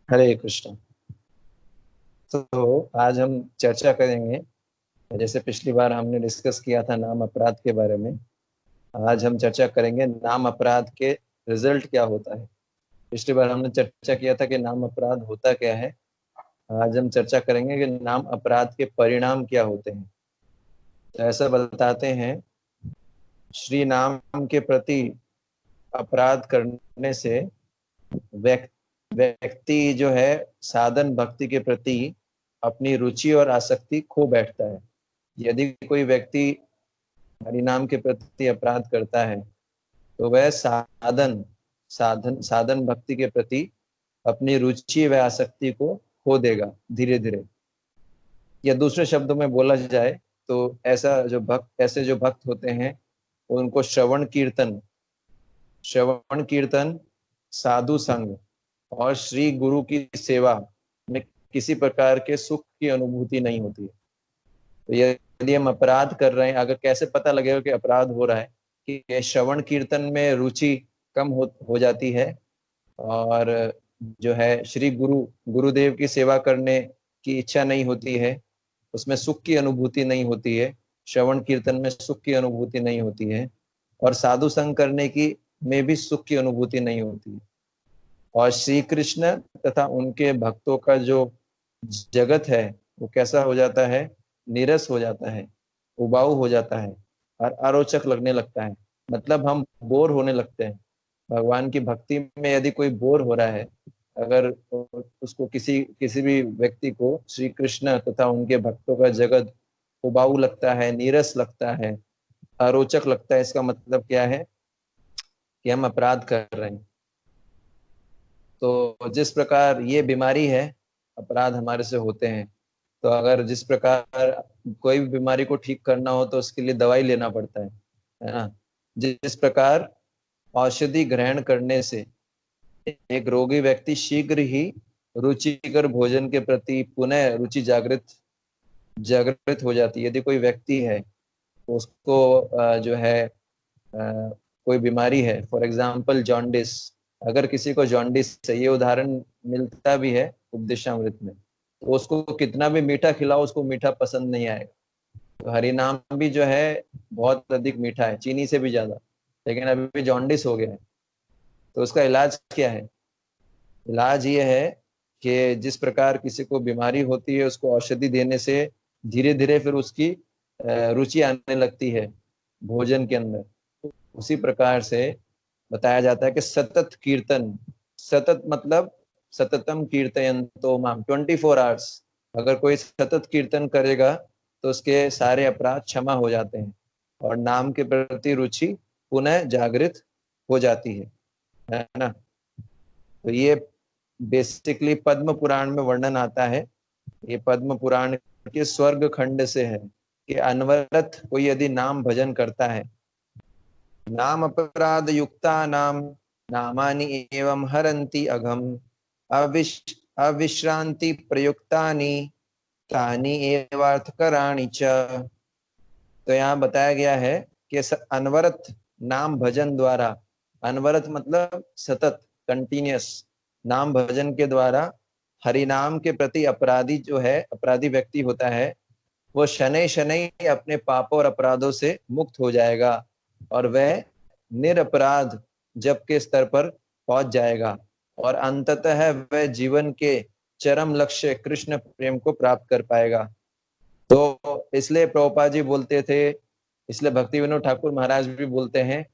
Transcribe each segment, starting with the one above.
हरे कृष्ण। तो आज हम चर्चा करेंगे, जैसे पिछली बार हमने डिस्कस किया था नाम अपराध के बारे में। आज हम चर्चा करेंगे नाम अपराध के रिजल्ट क्या होता है। पिछली बार हमने चर्चा किया था कि नाम अपराध होता क्या है। आज हम चर्चा करेंगे कि नाम अपराध के परिणाम क्या होते हैं। तो ऐसा बताते हैं, श्री नाम के प्रति अपराध करने से व्यक्ति जो है साधन भक्ति के प्रति अपनी रुचि और आसक्ति खो बैठता है। यदि कोई व्यक्ति हरिनाम के प्रति अपराध करता है तो वह साधन साधन साधन भक्ति के प्रति अपनी रुचि व आसक्ति को खो देगा धीरे धीरे। या दूसरे शब्दों में बोला जाए तो ऐसे जो भक्त होते हैं उनको श्रवण कीर्तन, साधु संग और श्री गुरु की सेवा में किसी प्रकार के सुख की अनुभूति नहीं होती है। तो यदि हम अपराध कर रहे हैं, अगर कैसे पता लगेगा कि अपराध हो रहा है, कि श्रवण कीर्तन में रुचि कम हो जाती है, और जो है श्री गुरुदेव की सेवा करने की इच्छा नहीं होती है, उसमें सुख की अनुभूति नहीं होती है, श्रवण कीर्तन में सुख की अनुभूति नहीं होती है, और साधु संग करने की में भी सुख की अनुभूति नहीं होती है। और श्री कृष्ण तथा उनके भक्तों का जो जगत है वो कैसा हो जाता है, नीरस हो जाता है, उबाऊ हो जाता है और अरोचक लगने लगता है। मतलब हम बोर होने लगते हैं। भगवान की भक्ति में यदि कोई बोर हो रहा है, अगर उसको किसी किसी भी व्यक्ति को श्री कृष्ण तथा उनके भक्तों का जगत उबाऊ लगता है, नीरस लगता है, अरोचक लगता है, इसका मतलब क्या है कि हम अपराध कर रहे हैं। तो जिस प्रकार ये बीमारी है, अपराध हमारे से होते हैं। तो अगर जिस प्रकार कोई भी बीमारी को ठीक करना हो तो उसके लिए दवाई लेना पड़ता है ना। जिस प्रकार औषधि ग्रहण करने से एक रोगी व्यक्ति शीघ्र ही रुचिकर भोजन के प्रति पुनः रुचि जागृत जागृत हो जाती है। यदि कोई व्यक्ति है, उसको जो है कोई बीमारी है, फॉर एग्जाम्पल जॉन्डिस, अगर किसी को जॉन्डिस है, ये उदाहरण मिलता भी है उपदेशामृत में, तो उसको कितना भी मीठा खिलाओ उसको मीठा पसंद नहीं आएगा। तो हरि नाम भी जो है बहुत अधिक मीठा है, चीनी से भी ज्यादा, लेकिन अभी जॉन्डिस हो गया है। तो उसका इलाज क्या है? इलाज ये है कि जिस प्रकार किसी को बीमारी होती है उसको औषधि देने से धीरे धीरे फिर उसकी रुचि आने लगती है भोजन के अंदर, उसी प्रकार से बताया जाता है कि सतत कीर्तन, सतत मतलब सततम कीर्तयन्तो माम, 24 आवर्स अगर कोई सतत कीर्तन करेगा तो उसके सारे अपराध क्षमा हो जाते हैं और नाम के प्रति रुचि पुनः जागृत हो जाती है ना। तो ये बेसिकली पद्म पुराण में वर्णन आता है। ये पद्म पुराण के स्वर्ग खंड से है कि अनवरत कोई यदि नाम भजन करता है, नाम अपराध युक्ता नाम नामानि एवं हरन्ति अघम अविश्रांति प्रयुक्तानि तानि एवार्थकराणि च। तो यहाँ बताया गया है कि अनवरत नाम भजन द्वारा, अनवरत मतलब सतत, कंटिन्यूस नाम भजन के द्वारा हरि नाम के प्रति अपराधी जो है, अपराधी व्यक्ति होता है, वो शनै शनै अपने पापों और अपराधों से मुक्त हो जाएगा और वह निरपराध जप के स्तर पर पहुंच जाएगा और अंततः वह जीवन के चरम लक्ष्य कृष्ण प्रेम को प्राप्त कर पाएगा। तो इसलिए प्रभुपाद जी बोलते थे, इसलिए भक्ति विनोद ठाकुर महाराज भी बोलते हैं,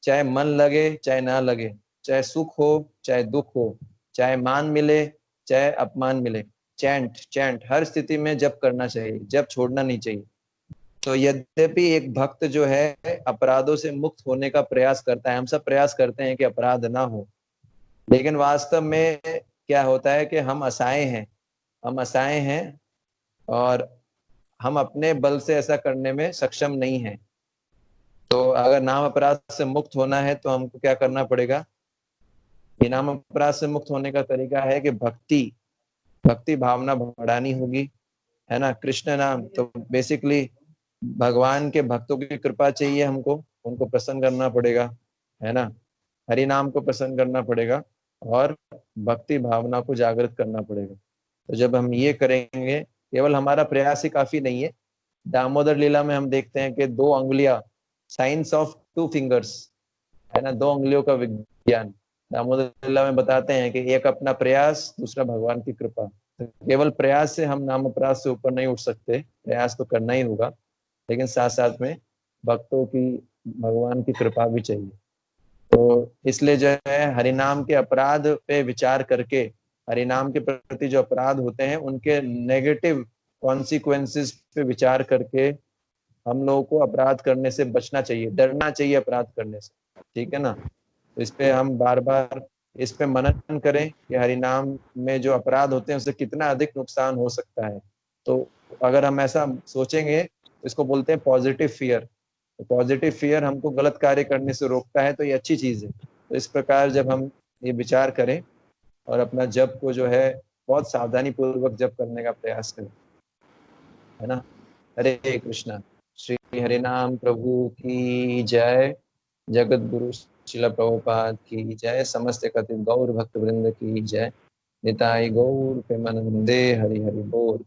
चाहे मन लगे चाहे ना लगे, चाहे सुख हो चाहे दुख हो, चाहे मान मिले चाहे अपमान मिले, चैंट चैंट हर स्थिति में जप करना चाहिए, जप छोड़ना नहीं चाहिए। तो यद्यपि एक भक्त जो है अपराधों से मुक्त होने का प्रयास करता है, हम सब प्रयास करते हैं कि अपराध ना हो, लेकिन वास्तव में क्या होता है कि हम असहाय हैं और हम अपने बल से ऐसा करने में सक्षम नहीं है। तो अगर नाम अपराध से मुक्त होना है तो हमको क्या करना पड़ेगा? ये नाम अपराध से मुक्त होने का तरीका है कि भक्ति भक्ति भावना बढ़ानी होगी, है ना। कृष्ण नाम तो बेसिकली भगवान के भक्तों की कृपा चाहिए हमको, उनको प्रसन्न करना पड़ेगा, है ना। हरि नाम को प्रसन्न करना पड़ेगा और भक्ति भावना को जागृत करना पड़ेगा। तो जब हम ये करेंगे, केवल हमारा प्रयास ही काफी नहीं है। दामोदर लीला में हम देखते हैं कि 2 अंगुलियां, साइंस ऑफ 2 फिंगर्स, है ना, 2 अंगुलियों का विज्ञान। दामोदर लीला में बताते हैं कि एक अपना प्रयास, दूसरा भगवान की कृपा। तो केवल प्रयास से हम नाम अपराध से ऊपर नहीं उठ सकते, प्रयास तो करना ही होगा, लेकिन साथ साथ में भक्तों की, भगवान की कृपा भी चाहिए। तो इसलिए जो है हरिनाम के अपराध पे विचार करके, हरिनाम के प्रति जो अपराध होते हैं उनके नेगेटिव कॉन्सिक्वेंसेस पे विचार करके हम लोगों को अपराध करने से बचना चाहिए, डरना चाहिए अपराध करने से। ठीक है ना? तो इस पे हम बार बार इस पे मनन करें कि हरिनाम में जो अपराध होते हैं उससे कितना अधिक नुकसान हो सकता है। तो अगर हम ऐसा सोचेंगे तो इसको बोलते हैं पॉजिटिव फियर। तो पॉजिटिव फियर हमको गलत कार्य करने से रोकता है, तो ये अच्छी चीज है। तो इस प्रकार जब हम ये विचार करें और अपना जप को जो है बहुत सावधानी पूर्वक जप करने का प्रयास करें, है ना। हरे कृष्णा। श्री हरिनाम प्रभु की जय। जगत गुरु शिला प्रभुपाद की जय। समस्त कथित गौर भक्त वृंद की जय। निताई गौर प्रेमानंदे हरि हरि बोल।